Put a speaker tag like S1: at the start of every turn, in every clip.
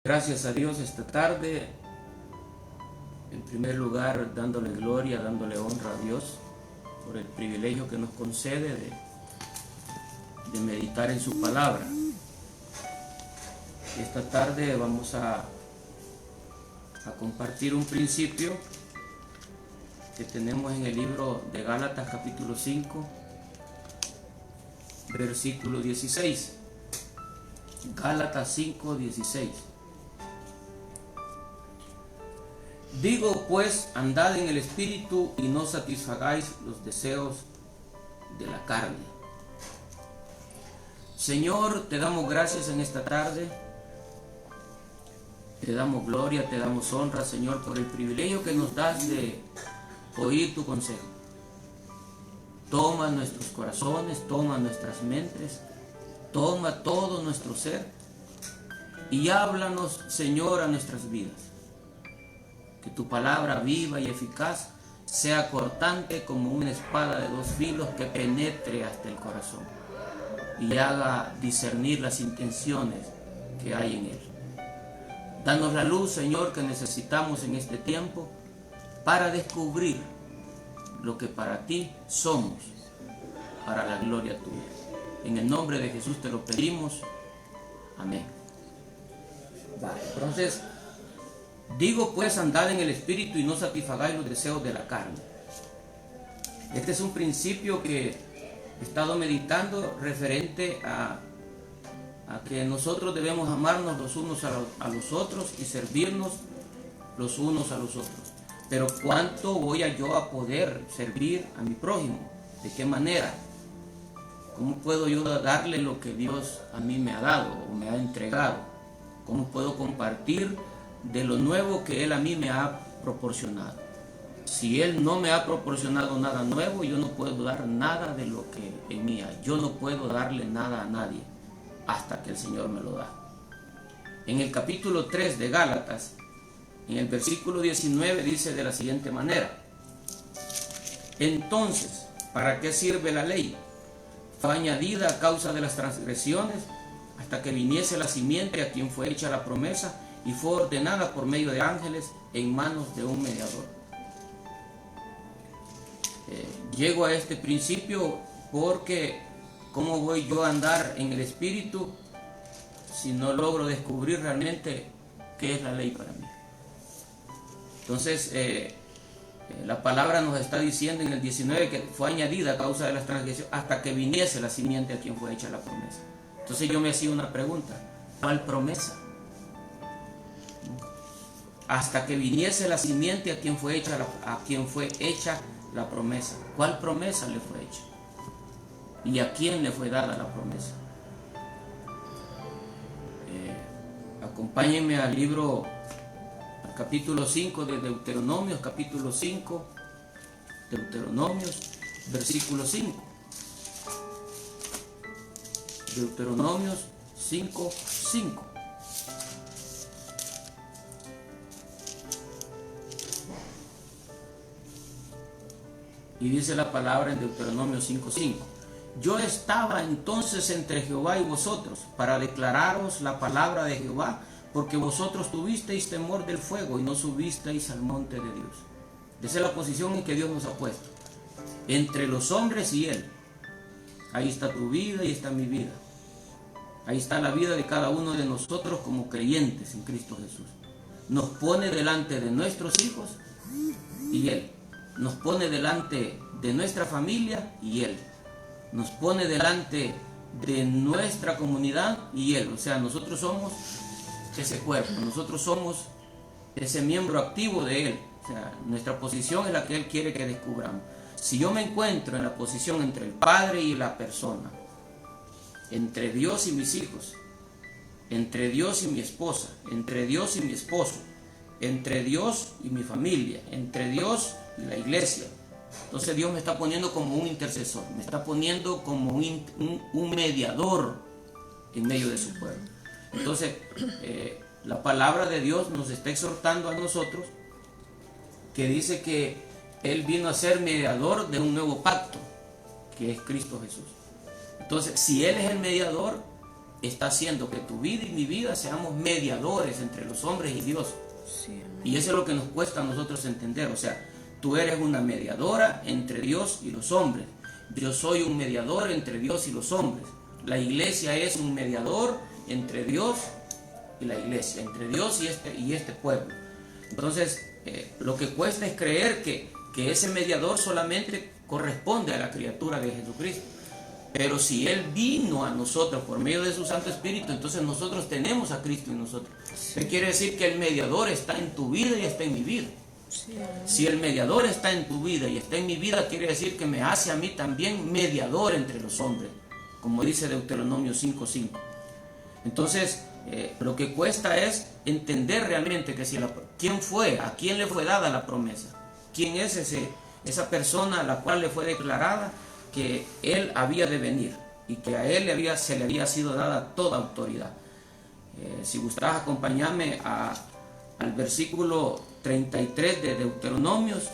S1: Gracias a Dios esta tarde, en primer lugar dándole gloria, dándole honra a Dios por el privilegio que nos concede de meditar en su palabra. Esta tarde vamos a compartir un principio que tenemos en el libro de Gálatas capítulo 5, versículo 16. Gálatas 5, 16. Digo pues, andad en el Espíritu y no satisfagáis los deseos de la carne. Señor, te damos gracias en esta tarde. Te damos gloria, te damos honra, Señor, por el privilegio que nos das de oír tu consejo. Toma nuestros corazones, toma nuestras mentes, toma todo nuestro ser y háblanos, Señor, a nuestras vidas. Que tu palabra viva y eficaz sea cortante como una espada de dos filos que penetre hasta el corazón y haga discernir las intenciones que hay en él. Danos la luz, Señor, que necesitamos en este tiempo para descubrir lo que para ti somos, para la gloria tuya. En el nombre de Jesús te lo pedimos. Amén. Vale, entonces, digo pues, andad en el Espíritu y no satisfagáis los deseos de la carne. Este es un principio que he estado meditando referente a que nosotros debemos amarnos los unos a los otros y servirnos los unos a los otros. Pero ¿cuánto voy yo a poder servir a mi prójimo? ¿De qué manera? ¿Cómo puedo yo darle lo que Dios a mí me ha dado o me ha entregado? ¿Cómo puedo compartir de lo nuevo que Él a mí me ha proporcionado? Si Él no me ha proporcionado nada nuevo, yo no puedo dar nada de lo que en mí hay. Yo no puedo darle nada a nadie hasta que el Señor me lo da. En el capítulo 3 de Gálatas, en el versículo 19 dice de la siguiente manera: entonces, ¿para qué sirve la ley? Fue añadida a causa de las transgresiones hasta que viniese la simiente a quien fue hecha la promesa y fue ordenada por medio de ángeles en manos de un mediador. Llego a este principio porque ¿cómo voy yo a andar en el Espíritu si no logro descubrir realmente qué es la ley para mí? Entonces, la palabra nos está diciendo en el 19 que fue añadida a causa de las transgresiones hasta que viniese la simiente a quien fue hecha la promesa. Entonces yo me hacía una pregunta: ¿cuál promesa? Hasta que viniese la simiente a quien fue hecha la promesa. ¿Cuál promesa le fue hecha? ¿Y a quién le fue dada la promesa? Acompáñenme al libro, al capítulo 5 de Deuteronomios, capítulo 5, Deuteronomios, versículo 5. Deuteronomios 5, 5. Y dice la palabra en Deuteronomio 5, 5. Yo estaba entonces entre Jehová y vosotros para declararos la palabra de Jehová, porque vosotros tuvisteis temor del fuego y no subisteis al monte de Dios. Esa es la posición en que Dios nos ha puesto, entre los hombres y Él. Ahí está tu vida y está mi vida. Ahí está la vida de cada uno de nosotros como creyentes en Cristo Jesús. Nos pone delante de nuestros hijos y Él. Nos pone delante de nuestra familia y Él. Nos pone delante de nuestra comunidad y Él. O sea, nosotros somos ese cuerpo, nosotros somos ese miembro activo de Él. O sea, nuestra posición es la que Él quiere que descubramos. Si yo me encuentro en la posición entre el Padre y la persona, entre Dios y mis hijos, entre Dios y mi esposa, entre Dios y mi esposo, entre Dios y mi familia, entre Dios y la iglesia, entonces Dios me está poniendo como un intercesor, me está poniendo como un mediador en medio de su pueblo. Entonces la palabra de Dios nos está exhortando a nosotros, que dice que Él vino a ser mediador de un nuevo pacto, que es Cristo Jesús. Entonces, si Él es el mediador, está haciendo que tu vida y mi vida seamos mediadores entre los hombres y Dios. Sí, y eso es lo que nos cuesta a nosotros entender. O sea, tú eres una mediadora entre Dios y los hombres. Yo soy un mediador entre Dios y los hombres. La iglesia es un mediador entre Dios y la iglesia, entre Dios y este pueblo. Entonces, lo que cuesta es creer que ese mediador solamente corresponde a la criatura de Jesucristo. Pero si Él vino a nosotros por medio de su Santo Espíritu, entonces nosotros tenemos a Cristo en nosotros. Eso quiere decir que el mediador está en tu vida y está en mi vida. Si el mediador está en tu vida y está en mi vida, quiere decir que me hace a mí también mediador entre los hombres, como dice Deuteronomio 5:5. Entonces, lo que cuesta es entender realmente que quién fue, a quién le fue dada la promesa, quién es esa persona a la cual le fue declarada que Él había de venir y que a Él se le había sido dada toda autoridad. Si gustas acompañarme al versículo 33 de Deuteronomios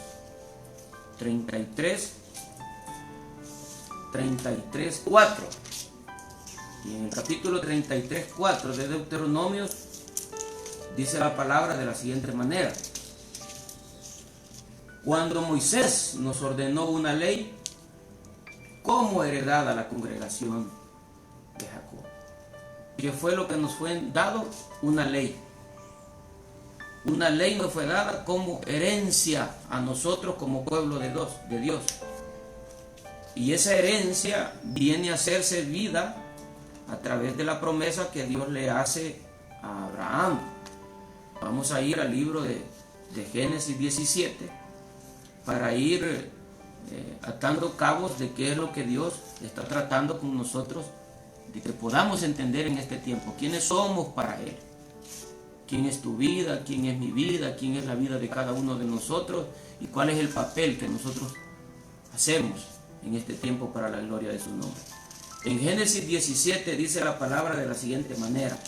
S1: 33:4. Y en el capítulo 33:4 de Deuteronomios dice la palabra de la siguiente manera: cuando Moisés nos ordenó una ley como heredad a la congregación de Jacob. ¿Qué fue lo que nos fue dado? Una ley. Una ley nos fue dada como herencia a nosotros como pueblo de Dios. Y esa herencia viene a hacerse vida a través de la promesa que Dios le hace a Abraham. Vamos a ir al libro de Génesis 17 para ir atando cabos de qué es lo que Dios está tratando con nosotros, de que podamos entender en este tiempo quiénes somos para Él, quién es tu vida, quién es mi vida, quién es la vida de cada uno de nosotros y cuál es el papel que nosotros hacemos en este tiempo para la gloria de su nombre. En Génesis 17 dice la palabra de la siguiente manera,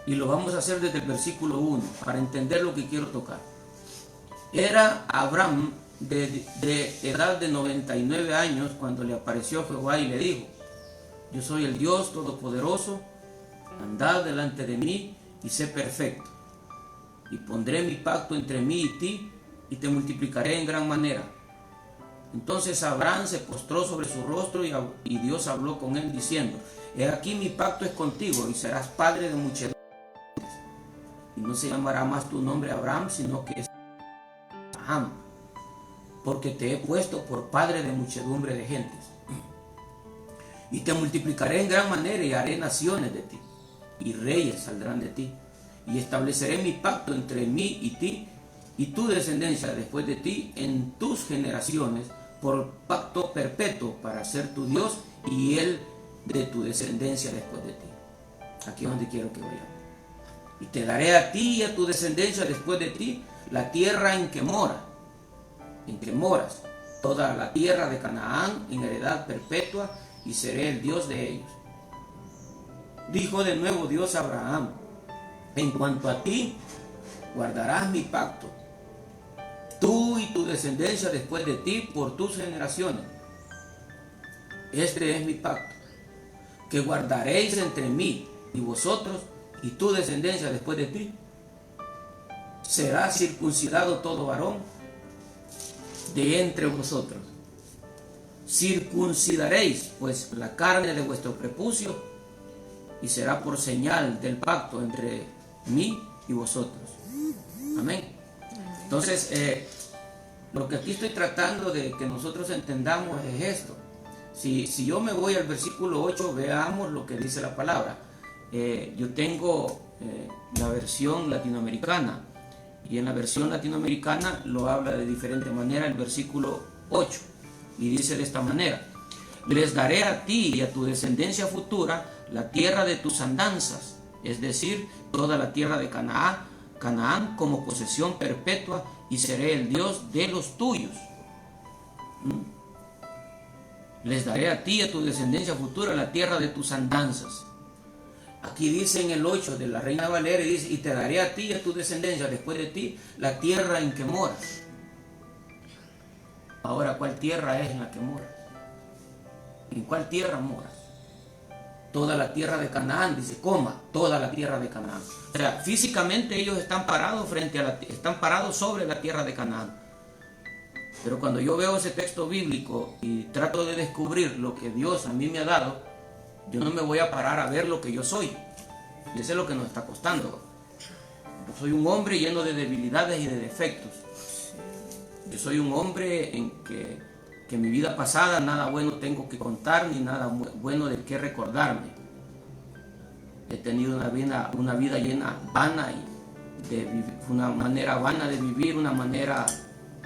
S1: y lo vamos a hacer desde el versículo 1 para entender lo que quiero tocar. Era Abraham de edad de 99 años cuando le apareció Jehová y le dijo: yo soy el Dios Todopoderoso, andad delante de mí y sé perfecto, y pondré mi pacto entre mí y ti, y te multiplicaré en gran manera. Entonces Abraham se postró sobre su rostro y Dios habló con él diciendo: he aquí mi pacto es contigo y serás padre de muchedumbre. Y no se llamará más tu nombre Abraham, sino que es Abraham, porque te he puesto por padre de muchedumbre de gentes. Y te multiplicaré en gran manera y haré naciones de ti, y reyes saldrán de ti. Y estableceré mi pacto entre mí y ti, y tu descendencia después de ti en tus generaciones, por pacto perpetuo para ser tu Dios y Él de tu descendencia después de ti. Aquí es donde quiero que vayamos. Y te daré a ti y a tu descendencia después de ti la tierra en que moras, toda la tierra de Canaán en heredad perpetua, y seré el Dios de ellos. Dijo de nuevo Dios a Abraham: en cuanto a ti, guardarás mi pacto, tú y tu descendencia después de ti por tus generaciones. Este es mi pacto, que guardaréis entre mí y vosotros y tu descendencia después de ti. Será circuncidado todo varón de entre vosotros. Circuncidaréis pues la carne de vuestro prepucio, y será por señal del pacto entre mí y vosotros. Amén. Entonces, lo que aquí estoy tratando de que nosotros entendamos es esto. Si yo me voy al versículo 8, veamos lo que dice la palabra. Yo tengo la versión latinoamericana, y en la versión latinoamericana lo habla de diferente manera el versículo 8, y dice de esta manera: les daré a ti y a tu descendencia futura la tierra de tus andanzas, es decir, toda la tierra de Canaán como posesión perpetua, y seré el Dios de los tuyos. Les daré a ti y a tu descendencia futura la tierra de tus andanzas. Aquí dice en el 8 de la Reina Valera, y dice: y te daré a ti y a tu descendencia después de ti la tierra en que moras. Ahora, ¿cuál tierra es en la que moras? ¿En cuál tierra moras? Toda la tierra de Canaán, dice, toda la tierra de Canaán. O sea, físicamente ellos están parados están parados sobre la tierra de Canaán. Pero cuando yo veo ese texto bíblico y trato de descubrir lo que Dios a mí me ha dado, yo no me voy a parar a ver lo que yo soy. Y eso es lo que nos está costando. Yo soy un hombre lleno de debilidades y de defectos. Yo soy un hombre en que en mi vida pasada nada bueno tengo que contar, ni nada bueno de qué recordarme. He tenido una vida llena, vana, y una manera vana de vivir, una manera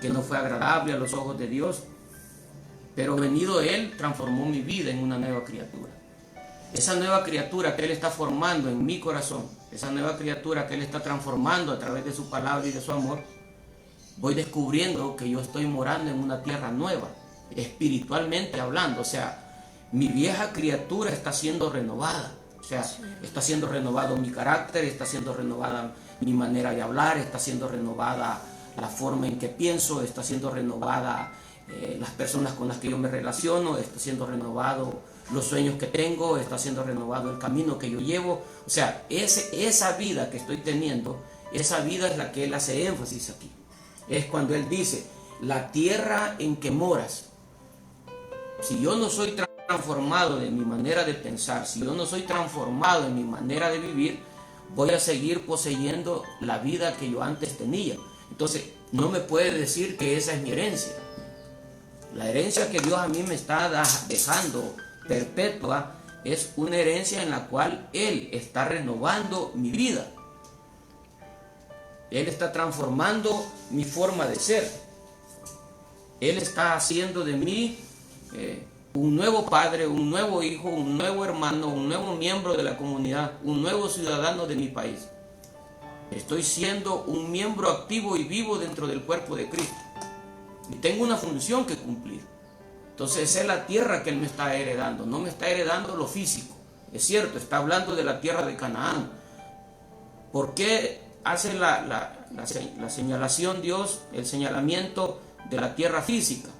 S1: que no fue agradable a los ojos de Dios. Pero venido Él, transformó mi vida en una nueva criatura. Esa nueva criatura que Él está formando en mi corazón, esa nueva criatura que Él está transformando a través de su palabra y de su amor, voy descubriendo que yo estoy morando en una tierra nueva, espiritualmente hablando. O sea, mi vieja criatura está siendo renovada. O sea, está siendo renovado mi carácter, está siendo renovada mi manera de hablar, está siendo renovada la forma en que pienso, está siendo renovada las personas con las que yo me relaciono, está siendo renovado los sueños que tengo, está siendo renovado el camino que yo llevo. O sea, esa vida que estoy teniendo, esa vida es la que Él hace énfasis aquí. Es cuando Él dice, la tierra en que moras. Si yo no soy transformado de mi manera de pensar, si yo no soy transformado en mi manera de vivir, voy a seguir poseyendo la vida que yo antes tenía. Entonces, no me puede decir que esa es mi herencia. La herencia que Dios a mí me está dejando perpetua es una herencia en la cual Él está renovando mi vida. Él está transformando mi forma de ser. Él está haciendo de mí un nuevo padre, un nuevo hijo, un nuevo hermano, un nuevo miembro de la comunidad, un nuevo ciudadano de mi país. Estoy siendo un miembro activo y vivo dentro del cuerpo de Cristo. Y tengo una función que cumplir. Entonces esa es la tierra que Él me está heredando. No me está heredando lo físico. Es cierto, está hablando de la tierra de Canaán. ¿Por qué hace la señalación Dios, el señalamiento de la tierra física?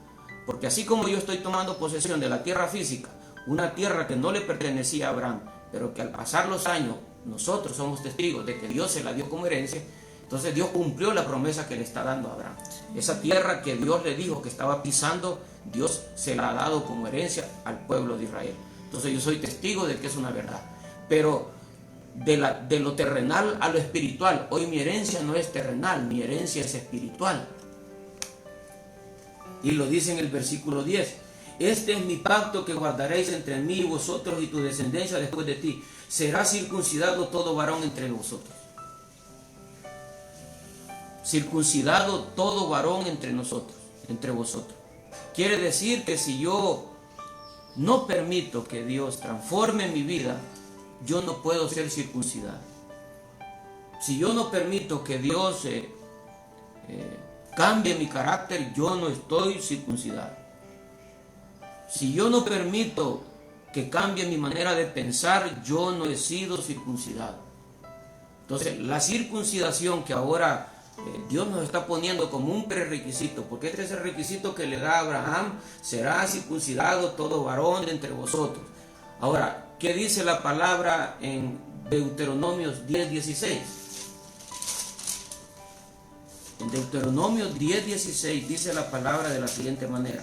S1: Porque así como yo estoy tomando posesión de la tierra física, una tierra que no le pertenecía a Abraham, pero que al pasar los años nosotros somos testigos de que Dios se la dio como herencia, entonces Dios cumplió la promesa que le está dando a Abraham. Esa tierra que Dios le dijo que estaba pisando, Dios se la ha dado como herencia al pueblo de Israel. Entonces yo soy testigo de que es una verdad. Pero de lo terrenal a lo espiritual, hoy mi herencia no es terrenal, mi herencia es espiritual. Y lo dice en el versículo 10. Este es mi pacto que guardaréis entre mí y vosotros y tu descendencia después de ti. Será circuncidado todo varón entre vosotros. Circuncidado todo varón entre nosotros, entre vosotros. Quiere decir que si yo no permito que Dios transforme mi vida, yo no puedo ser circuncidado. Si yo no permito que Dios cambie mi carácter, yo no estoy circuncidado. Si yo no permito que cambie mi manera de pensar, yo no he sido circuncidado. Entonces, la circuncisión que ahora Dios nos está poniendo como un prerequisito, porque este es el requisito que le da a Abraham: será circuncidado todo varón de entre vosotros. Ahora, ¿qué dice la palabra en Deuteronomio 10:16? En Deuteronomio 10:16 dice la palabra de la siguiente manera: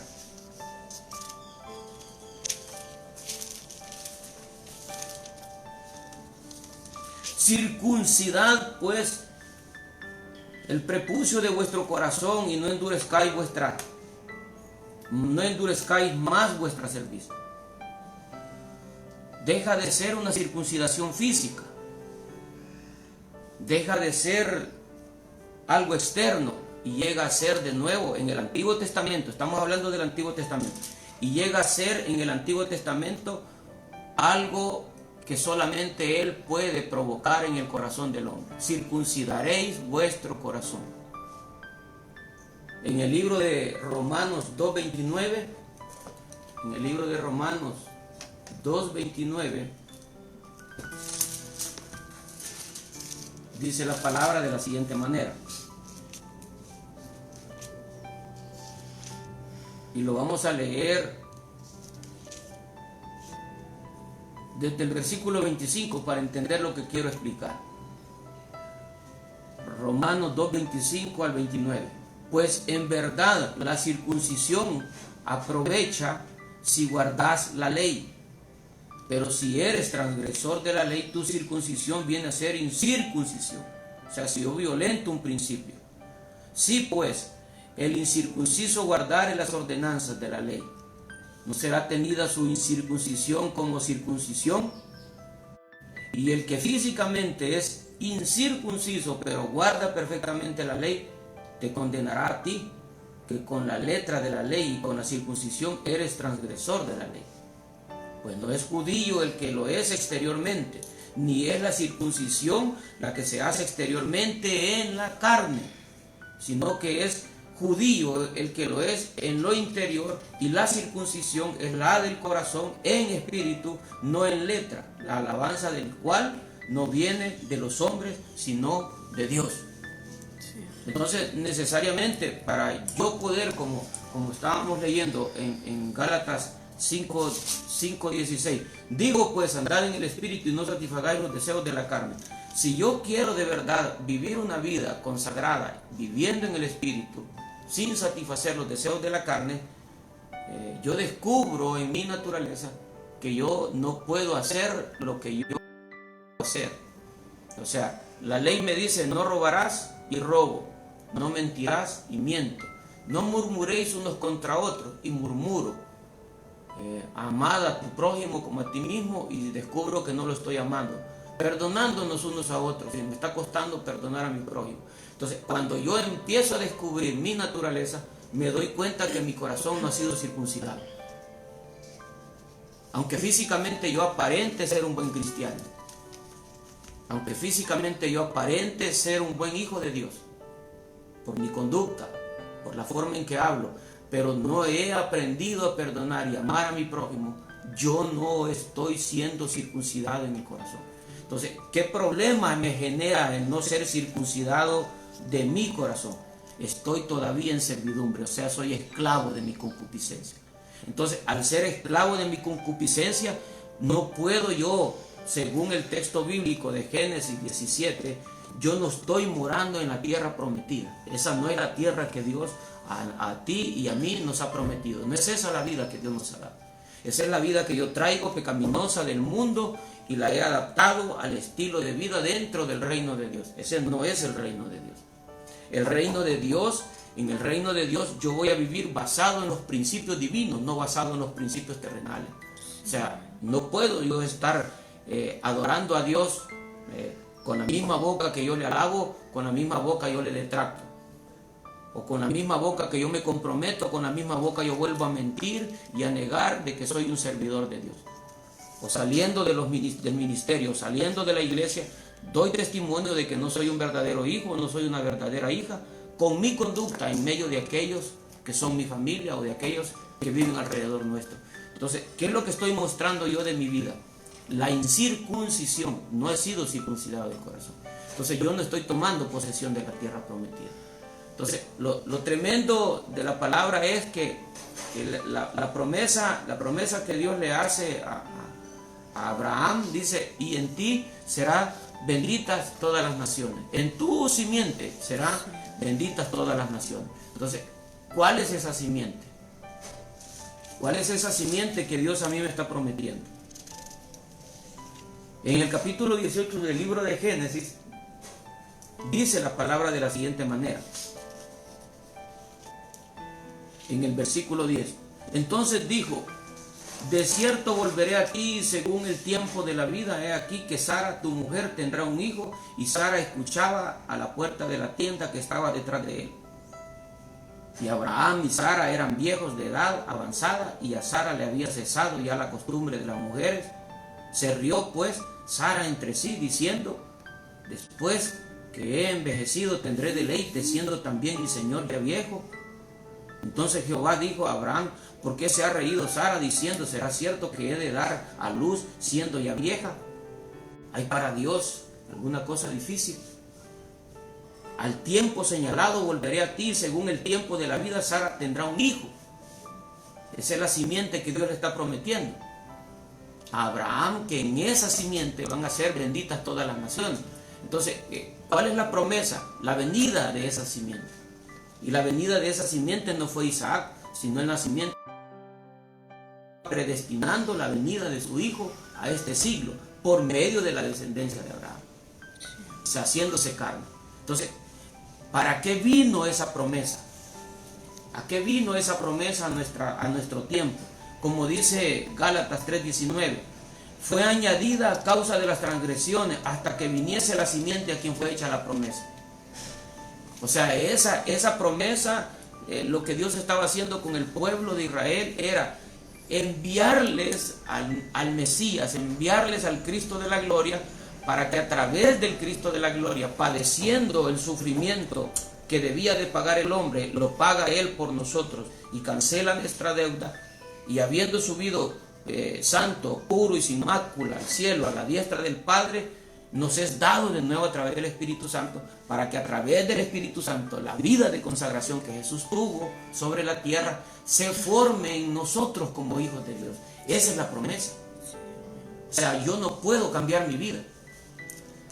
S1: circuncidad pues el prepucio de vuestro corazón y no endurezcáis más vuestra cerviz. Deja de ser una circuncisión física, deja de ser algo externo y llega a ser de nuevo en el Antiguo Testamento. Estamos hablando del Antiguo Testamento, y llega a ser en el Antiguo Testamento algo que solamente Él puede provocar en el corazón del hombre. Circuncidaréis vuestro corazón. En el libro de Romanos 2:29, en el libro de Romanos 2:29, dice la palabra de la siguiente manera, y lo vamos a leer desde el versículo 25 para entender lo que quiero explicar. Romanos 2, 25 al 29. Pues en verdad la circuncisión aprovecha si guardas la ley. Pero si eres transgresor de la ley, tu circuncisión viene a ser incircuncisión. O sea, si yo violento un principio. Si pues el incircunciso guardare las ordenanzas de la ley, ¿no será tenida su incircuncisión como circuncisión? Y el que físicamente es incircunciso, pero guarda perfectamente la ley, te condenará a ti, que con la letra de la ley y con la circuncisión eres transgresor de la ley. Pues no es judío el que lo es exteriormente, ni es la circuncisión la que se hace exteriormente en la carne, sino que es judío el que lo es en lo interior, y la circuncisión es la del corazón en espíritu, no en letra, la alabanza del cual no viene de los hombres, sino de Dios. Entonces, necesariamente, para yo poder, como estábamos leyendo en Gálatas 5:16, digo pues, andad en el espíritu y no satisfagáis los deseos de la carne. Si yo quiero de verdad vivir una vida consagrada, viviendo en el espíritu, sin satisfacer los deseos de la carne, yo descubro en mi naturaleza que yo no puedo hacer lo que yo quiero hacer. O sea, la ley me dice: no robarás y robo, no mentirás y miento, no murmuréis unos contra otros y murmuro, amad a tu prójimo como a ti mismo, y descubro que no lo estoy amando, perdonándonos unos a otros, y me está costando perdonar a mi prójimo. Entonces, cuando yo empiezo a descubrir mi naturaleza, me doy cuenta que mi corazón no ha sido circuncidado. Aunque físicamente yo aparente ser un buen cristiano, aunque físicamente yo aparente ser un buen hijo de Dios, por mi conducta, por la forma en que hablo, pero no he aprendido a perdonar y amar a mi prójimo, yo no estoy siendo circuncidado en mi corazón. Entonces, ¿qué problema me genera el no ser circuncidado de mi corazón? Estoy todavía en servidumbre, o sea, soy esclavo de mi concupiscencia. Entonces, al ser esclavo de mi concupiscencia, no puedo yo, según el texto bíblico de Génesis 17, yo no estoy morando en la tierra prometida. Esa no es la tierra que Dios a ti y a mí nos ha prometido. No es esa la vida que Dios nos ha dado. Esa es la vida que yo traigo pecaminosa del mundo y la he adaptado al estilo de vida dentro del reino de Dios. Ese no es el reino de Dios. El reino de Dios, en el reino de Dios yo voy a vivir basado en los principios divinos, no basado en los principios terrenales. O sea, no puedo yo estar adorando a Dios con la misma boca que yo le alabo, con la misma boca yo le detracto. O con la misma boca que yo me comprometo, con la misma boca yo vuelvo a mentir y a negar de que soy un servidor de Dios. O saliendo del ministerio, saliendo de la iglesia, doy testimonio de que no soy un verdadero hijo, no soy una verdadera hija, con mi conducta en medio de aquellos que son mi familia o de aquellos que viven alrededor nuestro. Entonces, ¿qué es lo que estoy mostrando yo de mi vida? La incircuncisión. No he sido circuncidado del corazón. Entonces, yo no estoy tomando posesión de la tierra prometida. Entonces, lo tremendo de la palabra es que la promesa que Dios le hace a Abraham, dice: y en ti serán benditas todas las naciones. En tu simiente serán benditas todas las naciones. Entonces, ¿cuál es esa simiente? ¿Cuál es esa simiente que Dios a mí me está prometiendo? En el capítulo 18 del libro de Génesis, dice la palabra de la siguiente manera. En el versículo 10. Entonces dijo: de cierto volveré a ti según el tiempo de la vida. He aquí que Sara, tu mujer, tendrá un hijo. Y Sara escuchaba a la puerta de la tienda que estaba detrás de él. Y Abraham y Sara eran viejos de edad avanzada, y a Sara le había cesado ya la costumbre de las mujeres. Se rió pues Sara entre sí, diciendo: después que he envejecido tendré deleite, siendo también mi señor ya viejo. Entonces Jehová dijo a Abraham: ¿por qué se ha reído Sara diciendo: será cierto que he de dar a luz siendo ya vieja? ¿Hay para Dios alguna cosa difícil? Al tiempo señalado volveré a ti, según el tiempo de la vida Sara tendrá un hijo. Esa es la simiente que Dios le está prometiendo. a Abraham que en esa simiente van a ser benditas todas las naciones. Entonces, ¿cuál es la promesa? La venida de esa simiente. Y la venida de esa simiente no fue Isaac, sino el nacimiento, predestinando la venida de su hijo a este siglo por medio de la descendencia de Abraham, o sea, haciéndose carne. Entonces, ¿para qué vino esa promesa? ¿A qué vino esa promesa a nuestro tiempo? Como dice Gálatas 3:19, fue añadida a causa de las transgresiones hasta que viniese la simiente a quien fue hecha la promesa. O sea, esa promesa, lo que Dios estaba haciendo con el pueblo de Israel era enviarles al Mesías, enviarles al Cristo de la gloria, para que a través del Cristo de la gloria, padeciendo el sufrimiento que debía de pagar el hombre, lo paga Él por nosotros y cancela nuestra deuda, y habiendo subido santo, puro y sin mácula al cielo, a la diestra del Padre, nos es dado de nuevo a través del Espíritu Santo, para que a través del Espíritu Santo la vida de consagración que Jesús tuvo sobre la tierra se forme en nosotros como hijos de Dios. Esa es la promesa. O sea, yo no puedo cambiar mi vida.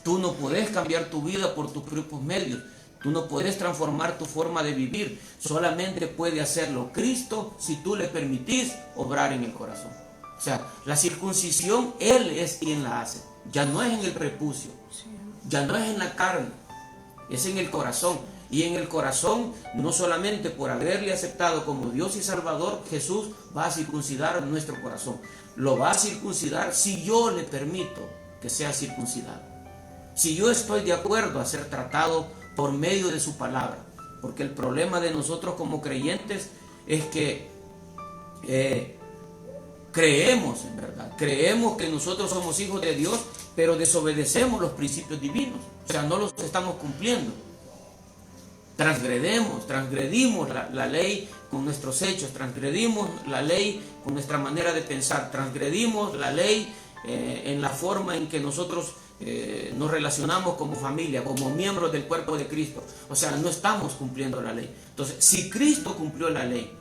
S1: Tú no puedes cambiar tu vida por tus propios medios. Tú no puedes transformar tu forma de vivir. Solamente puede hacerlo Cristo si tú le permitís obrar en el corazón. O sea, la circuncisión Él es quien la hace. Ya no es en el prepucio, ya no es en la carne, es en el corazón. Y en el corazón, no solamente por haberle aceptado como Dios y Salvador, Jesús va a circuncidar nuestro corazón. Lo va a circuncidar si yo le permito que sea circuncidado. Si yo estoy de acuerdo a ser tratado por medio de su palabra. Porque el problema de nosotros como creyentes es que creemos, en verdad, creemos que nosotros somos hijos de Dios, pero desobedecemos los principios divinos. O sea, no los estamos cumpliendo. Transgredimos la ley con nuestros hechos, transgredimos la ley con nuestra manera de pensar, transgredimos la ley en la forma en que nosotros nos relacionamos como familia, como miembros del cuerpo de Cristo. O sea, no estamos cumpliendo la ley. Entonces, si Cristo cumplió la ley,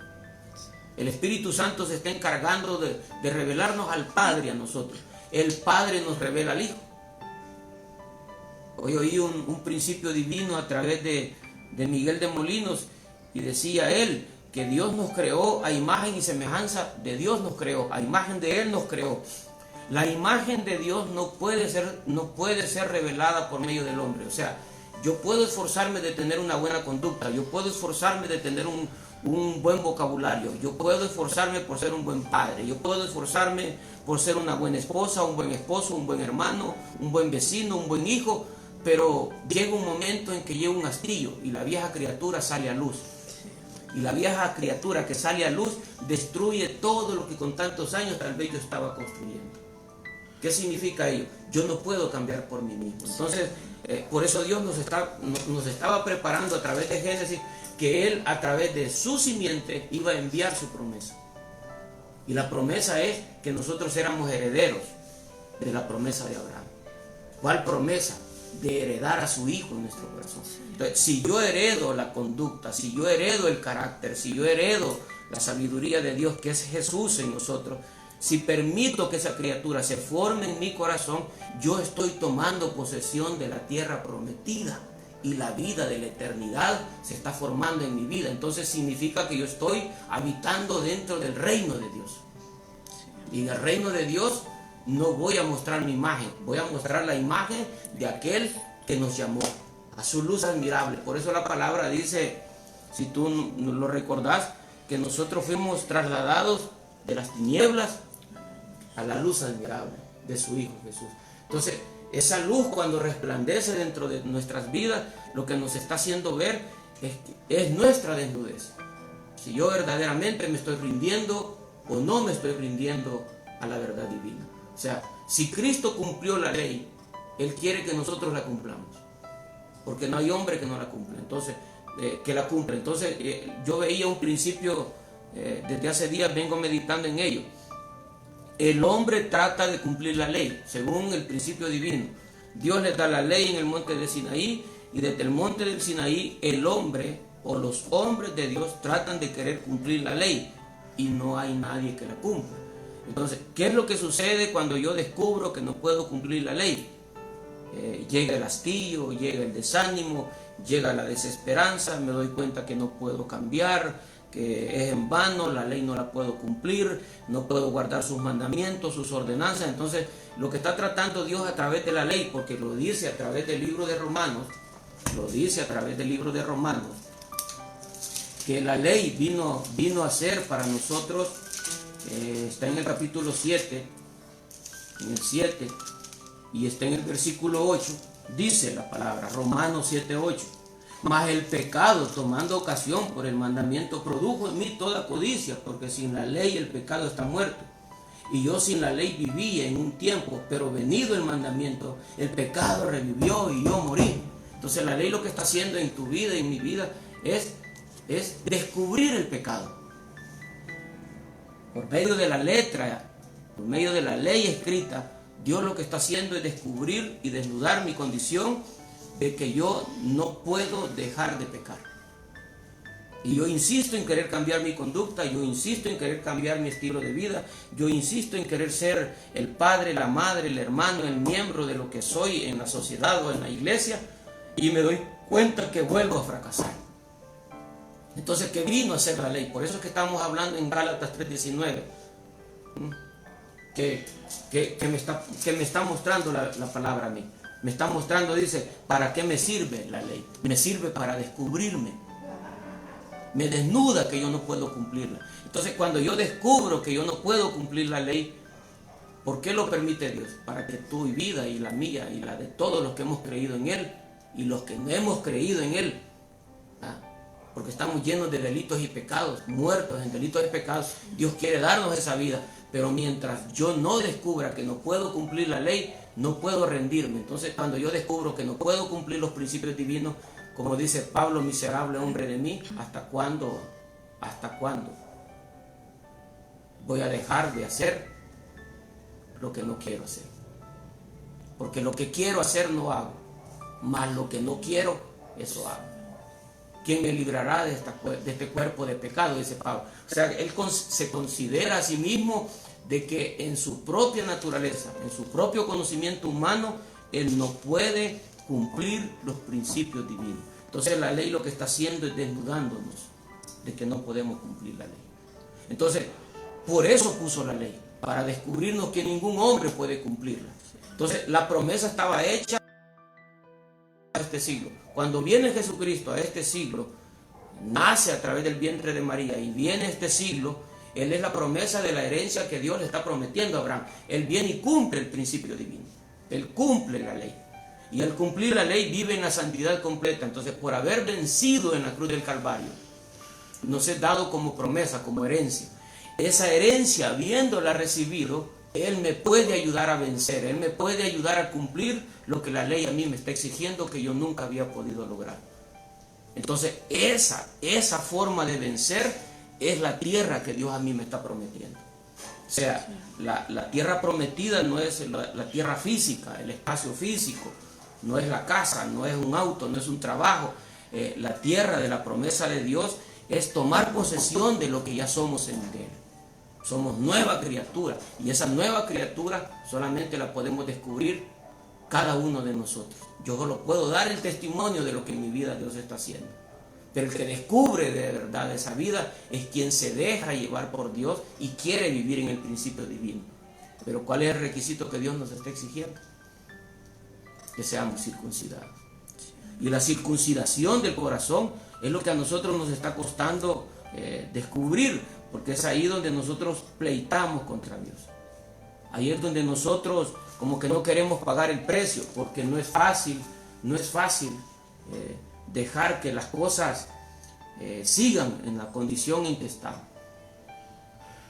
S1: el Espíritu Santo se está encargando de revelarnos al Padre a nosotros. El Padre nos revela al Hijo. Hoy oí un principio divino a través de Miguel de Molinos, y decía él que Dios nos creó a imagen y semejanza de Dios, nos creó, a imagen de Él nos creó. La imagen de Dios no puede ser revelada por medio del hombre. O sea, yo puedo esforzarme de tener una buena conducta, yo puedo esforzarme de tener un buen vocabulario, yo puedo esforzarme por ser un buen padre, yo puedo esforzarme por ser una buena esposa, un buen esposo, un buen hermano, un buen vecino, un buen hijo, pero llega un momento en que llega un hastillo y la vieja criatura sale a luz. Y la vieja criatura que sale a luz destruye todo lo que con tantos años tal vez yo estaba construyendo. ¿Qué significa ello? Yo no puedo cambiar por mí mismo. Entonces, por eso Dios nos estaba preparando a través de Génesis, que Él a través de su simiente iba a enviar su promesa. Y la promesa es que nosotros éramos herederos de la promesa de Abraham. ¿Cuál promesa? De heredar a su hijo en nuestro corazón. Entonces, si yo heredo la conducta, si yo heredo el carácter, si yo heredo la sabiduría de Dios, que es Jesús en nosotros, si permito que esa criatura se forme en mi corazón, yo estoy tomando posesión de la tierra prometida, y la vida de la eternidad se está formando en mi vida. Entonces significa que yo estoy habitando dentro del reino de Dios. Y en el reino de Dios no voy a mostrar mi imagen, voy a mostrar la imagen de aquel que nos llamó a su luz admirable. Por eso la palabra dice, si tú lo recordás, que nosotros fuimos trasladados de las tinieblas a la luz admirable de su Hijo Jesús. Entonces, esa luz, cuando resplandece dentro de nuestras vidas, lo que nos está haciendo ver es nuestra desnudez. Si yo verdaderamente me estoy rindiendo o no me estoy rindiendo a la verdad divina. O sea, si Cristo cumplió la ley, Él quiere que nosotros la cumplamos, porque no hay hombre que no la cumpla. Entonces, que la cumpla. Entonces, yo veía un principio, desde hace días vengo meditando en ello. El hombre trata de cumplir la ley, según el principio divino. Dios les da la ley en el monte de Sinaí, y desde el monte del Sinaí, el hombre o los hombres de Dios tratan de querer cumplir la ley, y no hay nadie que la cumpla. Entonces, ¿qué es lo que sucede cuando yo descubro que no puedo cumplir la ley? Llega el hastío, llega el desánimo, llega la desesperanza, me doy cuenta que no puedo cambiar, que es en vano, la ley no la puedo cumplir, no puedo guardar sus mandamientos, sus ordenanzas. Entonces, lo que está tratando Dios a través de la ley, porque lo dice a través del libro de Romanos, que la ley vino a ser para nosotros, está en el capítulo 7, en el 7, y está en el versículo 8, dice la palabra, Romanos 7, 8. Mas el pecado, tomando ocasión por el mandamiento, produjo en mí toda codicia, porque sin la ley el pecado está muerto. Y yo sin la ley vivía en un tiempo, pero venido el mandamiento, el pecado revivió y yo morí. Entonces la ley lo que está haciendo en tu vida y en mi vida es descubrir el pecado. Por medio de la letra, por medio de la ley escrita, Dios lo que está haciendo es descubrir y desnudar mi condición de que yo no puedo dejar de pecar. Y yo insisto en querer cambiar mi conducta, yo insisto en querer cambiar mi estilo de vida, yo insisto en querer ser el padre, la madre, el hermano, el miembro de lo que soy en la sociedad o en la iglesia, y me doy cuenta que vuelvo a fracasar. Entonces, ¿qué vino a ser la ley? Por eso es que estamos hablando en Gálatas 3:19, que me está mostrando la palabra a mí. Me está mostrando, dice, ¿para qué me sirve la ley? Me sirve para descubrirme. Me desnuda que yo no puedo cumplirla. Entonces, cuando yo descubro que yo no puedo cumplir la ley, ¿por qué lo permite Dios? Para que tu vida y la mía y la de todos los que hemos creído en Él y los que no hemos creído en Él, porque estamos llenos de delitos y pecados, muertos en delitos y pecados, Dios quiere darnos esa vida. Pero mientras yo no descubra que no puedo cumplir la ley, no puedo rendirme. Entonces, cuando yo descubro que no puedo cumplir los principios divinos, como dice Pablo, miserable hombre de mí, ¿hasta cuándo? ¿Hasta cuándo voy a dejar de hacer lo que no quiero hacer? Porque lo que quiero hacer no hago, mas lo que no quiero, eso hago. ¿Quién me librará de este cuerpo de pecado? Dice Pablo. O sea, él se considera a sí mismo de que en su propia naturaleza, en su propio conocimiento humano, él no puede cumplir los principios divinos. Entonces la ley lo que está haciendo es desnudándonos de que no podemos cumplir la ley. Entonces, por eso puso la ley, para descubrirnos que ningún hombre puede cumplirla. Entonces, la promesa estaba hecha a este siglo. Cuando viene Jesucristo a este siglo, nace a través del vientre de María y viene a este siglo, Él es la promesa de la herencia que Dios le está prometiendo a Abraham. Él viene y cumple el principio divino. Él cumple la ley. Y al cumplir la ley vive en la santidad completa. Entonces, por haber vencido en la cruz del Calvario, nos es dado como promesa, como herencia. Esa herencia, habiéndola recibido, Él me puede ayudar a vencer. Él me puede ayudar a cumplir lo que la ley a mí me está exigiendo que yo nunca había podido lograr. Entonces, esa forma de vencer es la tierra que Dios a mí me está prometiendo. O sea, la tierra prometida no es la tierra física, el espacio físico, no es la casa, no es un auto, no es un trabajo. La tierra de la promesa de Dios es tomar posesión de lo que ya somos en Él. Somos nueva criatura, y esa nueva criatura solamente la podemos descubrir cada uno de nosotros. Yo solo puedo dar el testimonio de lo que en mi vida Dios está haciendo. Pero el que descubre de verdad esa vida es quien se deja llevar por Dios y quiere vivir en el principio divino. Pero ¿cuál es el requisito que Dios nos está exigiendo? Que seamos circuncidados. Y la circuncisión del corazón es lo que a nosotros nos está costando descubrir, porque es ahí donde nosotros pleitamos contra Dios. Ahí es donde nosotros como que no queremos pagar el precio, porque no es fácil dejar que las cosas sigan en la condición en que están.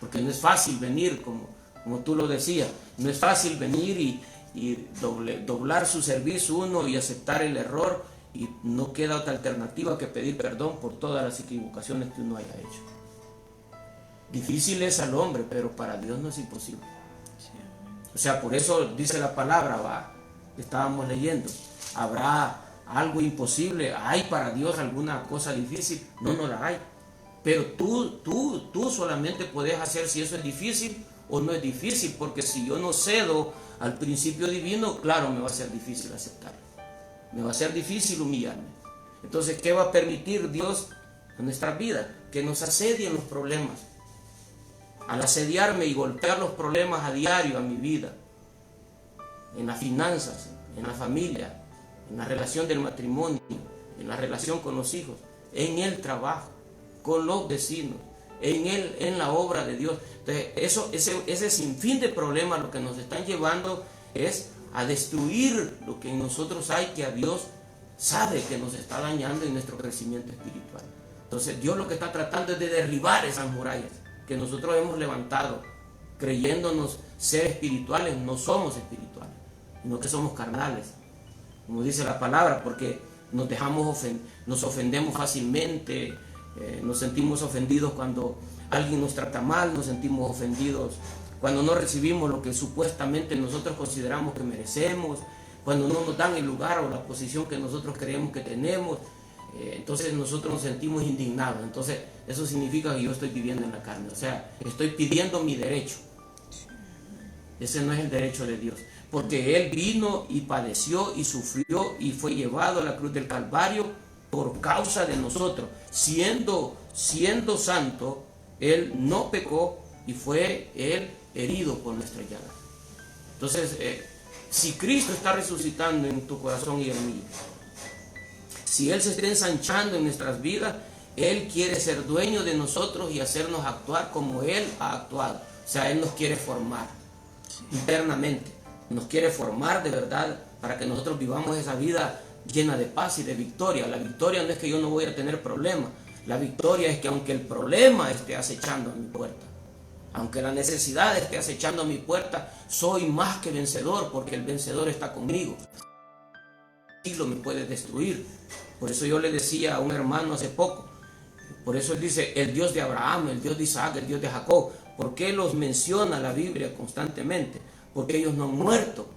S1: Porque no es fácil venir, como tú lo decías, no es fácil venir y doblar su servicio uno y aceptar el error, y no queda otra alternativa que pedir perdón por todas las equivocaciones que uno haya hecho. Difícil es al hombre, pero para Dios no es imposible. O sea, por eso dice la palabra, estábamos leyendo, ¿habrá algo imposible? ¿Hay para Dios alguna cosa difícil? No la hay. Pero tú solamente puedes hacer, si eso es difícil, o no es difícil, porque si yo no cedo al principio divino, claro, me va a ser difícil aceptarlo. Me va a ser difícil humillarme. Entonces, ¿qué va a permitir Dios en nuestra vida? Que nos asedien los problemas. Al asediarme y golpear los problemas a diario a mi vida, en las finanzas, en la familia, en la relación del matrimonio, en la relación con los hijos, en el trabajo, con los vecinos, en la obra de Dios. Entonces, ese sinfín de problemas lo que nos están llevando es a destruir lo que en nosotros hay, que a Dios sabe que nos está dañando en nuestro crecimiento espiritual. Entonces, Dios lo que está tratando es de derribar esas murallas que nosotros hemos levantado, creyéndonos ser espirituales. No somos espirituales, sino que somos carnales, como dice la palabra, porque nos ofendemos fácilmente, nos sentimos ofendidos cuando alguien nos trata mal, nos sentimos ofendidos cuando no recibimos lo que supuestamente nosotros consideramos que merecemos, cuando no nos dan el lugar o la posición que nosotros creemos que tenemos. Entonces nosotros nos sentimos indignados. Entonces eso significa que yo estoy viviendo en la carne, o sea, estoy pidiendo mi derecho. Ese no es el derecho de Dios, porque Él vino y padeció y sufrió y fue llevado a la cruz del Calvario por causa de nosotros. Siendo santo, Él no pecó y fue Él herido por nuestra llaga. Entonces, si Cristo está resucitando en tu corazón y en mí, si Él se está ensanchando en nuestras vidas, Él quiere ser dueño de nosotros y hacernos actuar como Él ha actuado. O sea, Él nos quiere formar internamente, nos quiere formar de verdad para que nosotros vivamos esa vida llena de paz y de victoria. La victoria no es que yo no voy a tener problemas, la victoria es que aunque el problema esté acechando a mi puerta, aunque la necesidad esté acechando a mi puerta, soy más que vencedor, porque el vencedor está conmigo. El siglo me puede destruir. Por eso yo le decía a un hermano hace poco, por eso él dice, el Dios de Abraham, el Dios de Isaac, el Dios de Jacob. ¿Por qué los menciona la Biblia constantemente? Porque ellos no han muerto.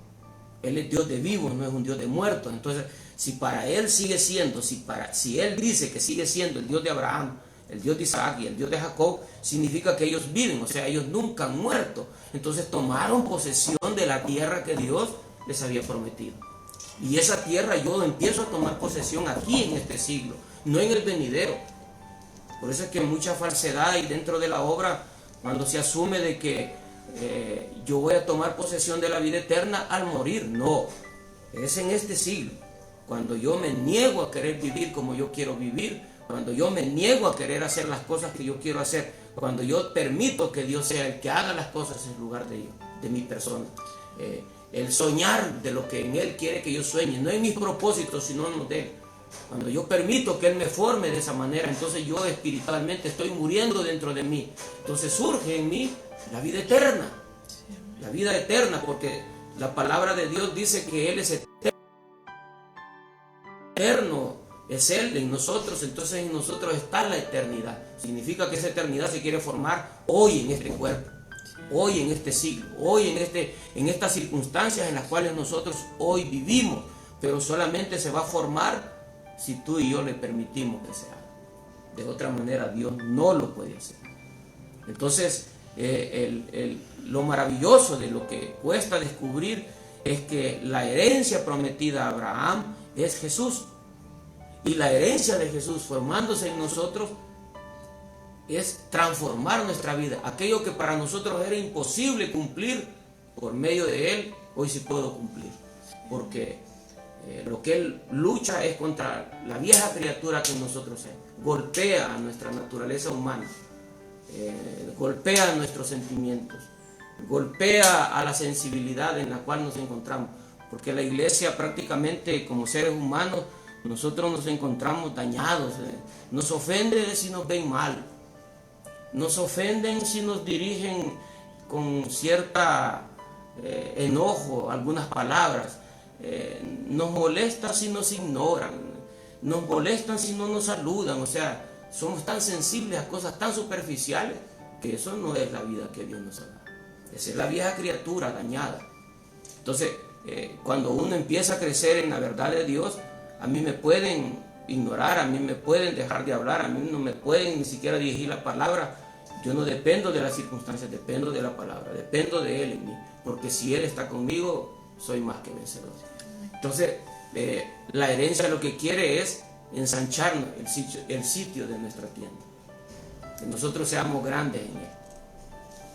S1: Él es Dios de vivos, no es un Dios de muertos. Entonces, si para Él sigue siendo, si Él dice que sigue siendo el Dios de Abraham, el Dios de Isaac y el Dios de Jacob, significa que ellos viven, o sea, ellos nunca han muerto. Entonces tomaron posesión de la tierra que Dios les había prometido. Y esa tierra yo empiezo a tomar posesión aquí en este siglo, no en el venidero. Por eso es que mucha falsedad hay dentro de la obra cuando se asume de que yo voy a tomar posesión de la vida eterna al morir. No, es en este siglo. Cuando yo me niego a querer vivir como yo quiero vivir, cuando yo me niego a querer hacer las cosas que yo quiero hacer, cuando yo permito que Dios sea el que haga las cosas en lugar de mi persona. El soñar de lo que en Él quiere que yo sueñe, no en mis propósitos, sino en los de Él. Cuando yo permito que Él me forme de esa manera, entonces yo espiritualmente estoy muriendo dentro de mí. Entonces surge en mí la vida eterna. La vida eterna, porque la palabra de Dios dice que Él es eterno. Es Él en nosotros, entonces en nosotros está la eternidad. Significa que esa eternidad se quiere formar hoy en este cuerpo, hoy en este siglo, hoy en estas circunstancias en las cuales nosotros hoy vivimos, pero solamente se va a formar si tú y yo le permitimos que se haga. De otra manera Dios no lo puede hacer. Entonces lo maravilloso de lo que cuesta descubrir es que la herencia prometida a Abraham es Jesús. Y la herencia de Jesús formándose en nosotros es transformar nuestra vida. Aquello que para nosotros era imposible cumplir, por medio de Él, hoy sí puedo cumplir. Porque lo que Él lucha es contra la vieja criatura que en nosotros es. Golpea a nuestra naturaleza humana, golpea a nuestros sentimientos, golpea a la sensibilidad en la cual nos encontramos. Porque la iglesia prácticamente como seres humanos, nosotros nos encontramos dañados. Nos ofenden si nos ven mal. Nos ofenden si nos dirigen con cierta enojo algunas palabras. Nos molesta si nos ignoran. Nos molestan si no nos saludan. O sea, somos tan sensibles a cosas tan superficiales que eso no es la vida que Dios nos ha dado. Esa es la vieja criatura dañada. Entonces, cuando uno empieza a crecer en la verdad de Dios, a mí me pueden ignorar, a mí me pueden dejar de hablar, a mí no me pueden ni siquiera dirigir la palabra, Yo no dependo de las circunstancias, dependo de la palabra, dependo de Él en mí, porque si Él está conmigo, soy más que vencedor. Entonces, la herencia lo que quiere es ensancharnos el sitio de nuestra tienda, que nosotros seamos grandes en Él,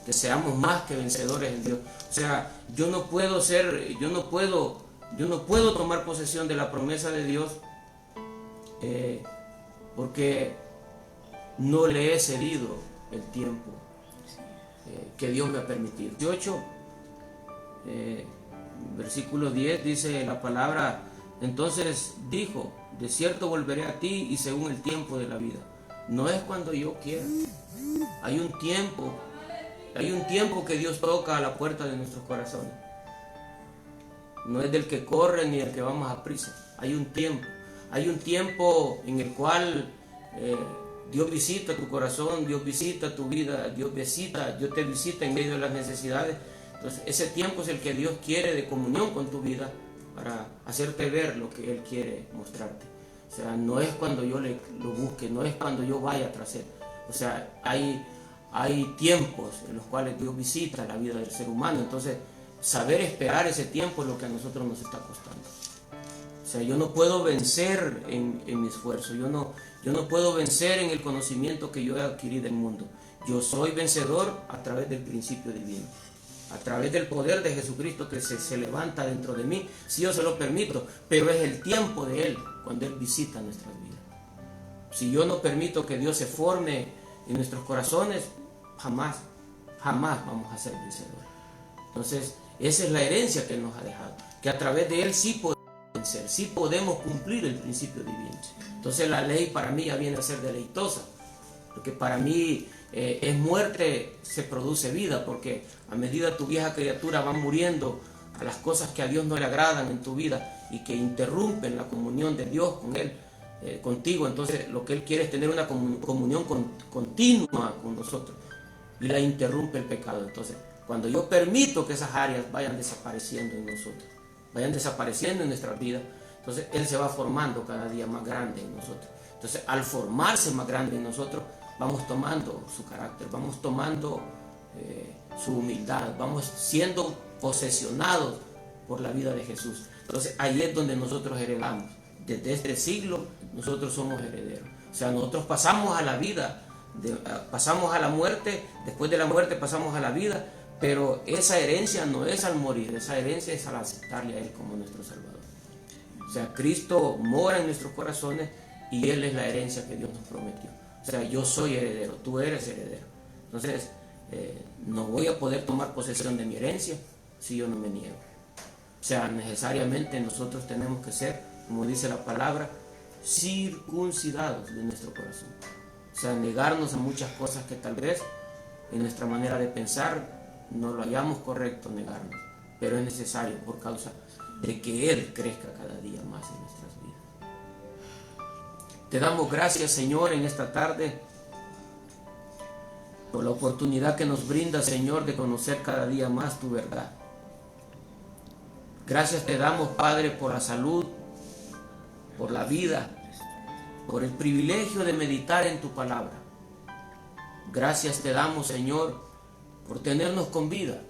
S1: que seamos más que vencedores en Dios. O sea, yo no puedo tomar posesión de la promesa de Dios porque no le he cedido el tiempo que Dios me ha permitido. 18, versículo 10 dice la palabra: entonces dijo, de cierto volveré a ti y según el tiempo de la vida. No es cuando yo quiera. Hay un tiempo que Dios toca a la puerta de nuestros corazones. No es del que corre ni del que va más a prisa. Hay un tiempo en el cual Dios visita tu corazón, Dios visita tu vida, Dios te visita en medio de las necesidades. Entonces ese tiempo es el que Dios quiere de comunión con tu vida para hacerte ver lo que Él quiere mostrarte. O sea, no es cuando yo lo busque, no es cuando yo vaya tras Él. O sea, hay tiempos en los cuales Dios visita la vida del ser humano. Entonces, saber esperar ese tiempo es lo que a nosotros nos está costando. O sea, yo no puedo vencer en mi esfuerzo, yo no puedo vencer en el conocimiento que yo he adquirido del mundo. Yo soy vencedor a través del principio divino, a través del poder de Jesucristo que se levanta dentro de mí, si yo se lo permito, pero es el tiempo de Él, cuando Él visita nuestras vidas. Si yo no permito que Dios se forme en nuestros corazones, jamás vamos a ser vencedores. Entonces, esa es la herencia que Él nos ha dejado, que a través de Él sí podemos vencer, sí podemos cumplir el principio divino. Entonces la ley para mí ya viene a ser deleitosa, porque para mí es muerte, se produce vida, porque a medida tu vieja criatura va muriendo a las cosas que a Dios no le agradan en tu vida y que interrumpen la comunión de Dios con Él, contigo, entonces lo que Él quiere es tener una comunión continua con nosotros, y la interrumpe el pecado. Entonces, cuando yo permito que esas áreas vayan desapareciendo en nosotros, vayan desapareciendo en nuestras vidas, entonces Él se va formando cada día más grande en nosotros. Entonces, al formarse más grande en nosotros, vamos tomando su carácter, vamos tomando su humildad, vamos siendo posesionados por la vida de Jesús. Entonces, ahí es donde nosotros heredamos. Desde este siglo, nosotros somos herederos. O sea, nosotros pasamos a la vida, pasamos a la muerte, después de la muerte pasamos a la vida, pero esa herencia no es al morir, esa herencia es al aceptarle a Él como nuestro Salvador. O sea, Cristo mora en nuestros corazones y Él es la herencia que Dios nos prometió. O sea, yo soy heredero, tú eres heredero. Entonces, no voy a poder tomar posesión de mi herencia si yo no me niego. O sea, necesariamente nosotros tenemos que ser, como dice la palabra, circuncidados de nuestro corazón. O sea, negarnos a muchas cosas que tal vez en nuestra manera de pensar no lo hayamos correcto, negarnos, pero es necesario por causa de que Él crezca cada día más en nuestras vidas. Te damos gracias, Señor, en esta tarde por la oportunidad que nos brinda, Señor, de conocer cada día más tu verdad. Gracias te damos, Padre, por la salud, por la vida, por el privilegio de meditar en tu palabra. Gracias te damos, Señor, por tenernos con vida,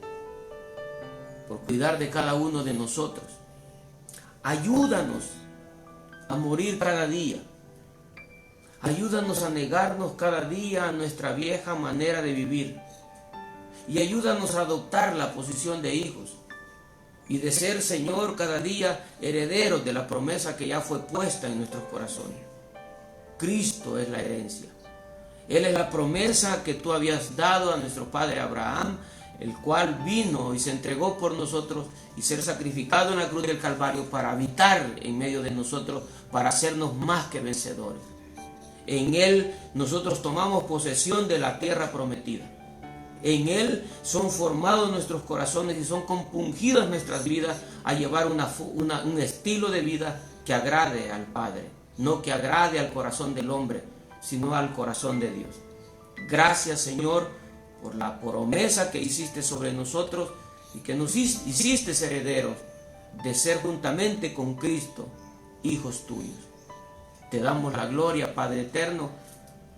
S1: por cuidar de cada uno de nosotros. Ayúdanos a morir cada día. Ayúdanos a negarnos cada día a nuestra vieja manera de vivir. Y ayúdanos a adoptar la posición de hijos y de ser, Señor, cada día herederos de la promesa que ya fue puesta en nuestros corazones. Cristo es la herencia. Él es la promesa que tú habías dado a nuestro padre Abraham, el cual vino y se entregó por nosotros y ser sacrificado en la cruz del Calvario para habitar en medio de nosotros, para hacernos más que vencedores. En Él nosotros tomamos posesión de la tierra prometida. En Él son formados nuestros corazones y son compungidas nuestras vidas a llevar un estilo de vida que agrade al Padre, no que agrade al corazón del hombre, sino al corazón de Dios. Gracias, Señor, por la promesa que hiciste sobre nosotros y que nos hiciste herederos de ser juntamente con Cristo, hijos tuyos. Te damos la gloria, Padre eterno,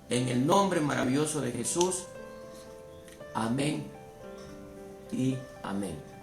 S1: en el nombre maravilloso de Jesús. Amén y amén.